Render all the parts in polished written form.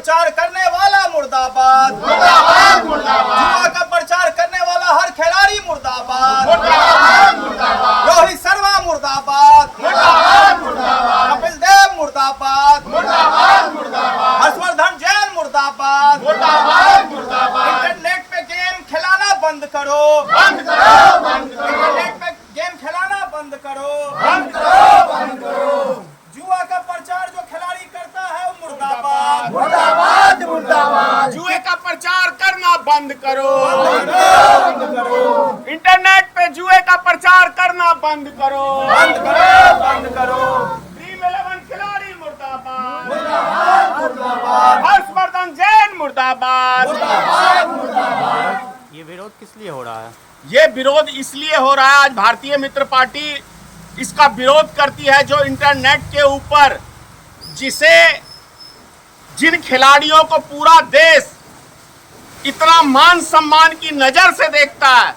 प्रचार करने वाला मुर्दाबाद, मुर्दाबाद मुर्दाबाद। जुआ का प्रचार करने वाला हर खिलाड़ी मुर्दाबाद, मुर्दाबाद मुर्दाबाद। रोहित शर्मा मुर्दाबाद, मुर्दाबाद मुर्दाबाद। कपिल देव मुर्दाबाद, मुर्दाबाद मुर्दाबाद। हर्षवर्धन जैन मुर्दाबाद। मुर्दाबाद मुर्दाबाद। इंटरनेट पे गेम खिलाना बंद करो, बंद करो बंद करो। इंटरनेट पे गेम खिलाना बंद करो, बंद करो बंद करो। जुआ का प्रचार जो खिलाड़ी करता है वो मुर्दाबाद, मुर्दाबाद मुर्दाबाद। जुए का प्रचार करना बंद करो, बंद करो। इंटरनेट पे जुए का प्रचार करना बंद करो, बंद करो, बंद करो। ड्रीम 11 खिलाड़ी मुर्दाबाद, मुर्दाबाद मुर्दाबाद। हर्षवर्धन जैन मुर्दाबाद। मुर्दाबाद मुर्दाबाद। ये विरोध किस लिए हो रहा है? ये विरोध इसलिए हो रहा है, आज भारतीय मित्र पार्टी इसका विरोध करती है जो इंटरनेट के ऊपर जिन खिलाड़ियों को पूरा देश इतना मान सम्मान की नजर से देखता है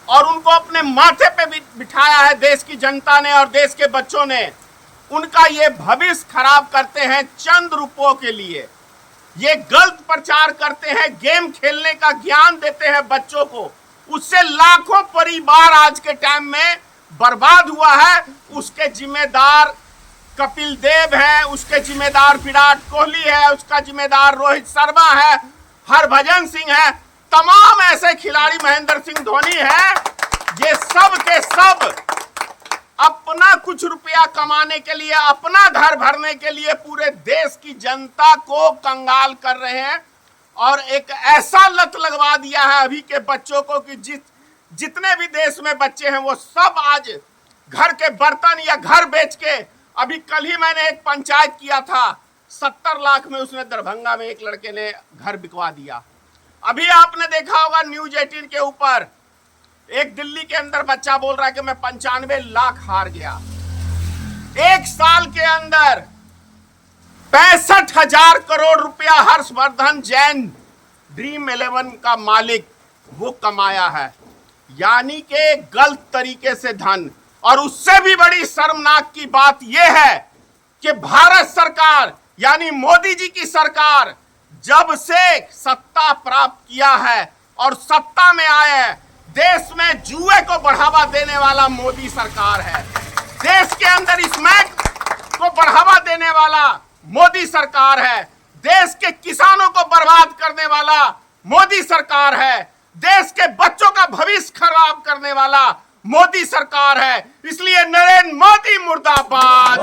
और उनको अपने माथे पे बिठाया है देश की जनता ने और देश के बच्चों ने, उनका ये भविष्य खराब करते हैं चंद रुपयों के लिए। ये गलत प्रचार करते हैं, गेम खेलने का ज्ञान देते हैं बच्चों को, उससे लाखों परिवार आज के टाइम में बर्बाद हुआ है। उसके जिम्मेदार कपिल देव है, उसके जिम्मेदार विराट कोहली है, उसका जिम्मेदार रोहित शर्मा है, हरभजन सिंह है, तमाम ऐसे खिलाड़ी, महेंद्र सिंह धोनी है। ये सब के सब अपना कुछ रुपया कमाने के लिए, अपना घर भरने के लिए पूरे देश की जनता को कंगाल कर रहे हैं और एक ऐसा लत लगवा दिया है अभी के बच्चों को कि जितने भी देश में बच्चे हैं वो सब आज घर के बर्तन या घर बेच के, अभी कल ही मैंने एक पंचायत किया था, 70 लाख में उसने दरभंगा में एक लड़के ने घर बिकवा दिया। अभी आपने देखा होगा न्यूज 18 के ऊपर एक दिल्ली के अंदर बच्चा बोल रहा है कि मैं 95 लाख हार गया। एक साल के अंदर 65,000 करोड़ रुपया हर्षवर्धन जैन ड्रीम 11 का मालिक वो कमाया है, यानी कि गलत तरीके से धन। और उससे भी बड़ी शर्मनाक की बात यह है कि भारत सरकार यानी मोदी जी की सरकार जब से सत्ता प्राप्त किया है और सत्ता में आए हैं, देश में जुए को बढ़ावा देने वाला मोदी सरकार है। देश के अंदर इस मैच को बढ़ावा देने वाला मोदी सरकार है। देश के किसानों को बर्बाद करने वाला मोदी सरकार है। देश के बच्चों का भविष्य खराब करने वाला मोदी सरकार है। इसलिए नरेंद्र मोदी मुर्दाबाद,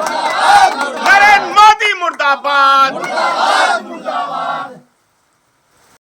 नरेंद्र मोदी मुर्दाबाद।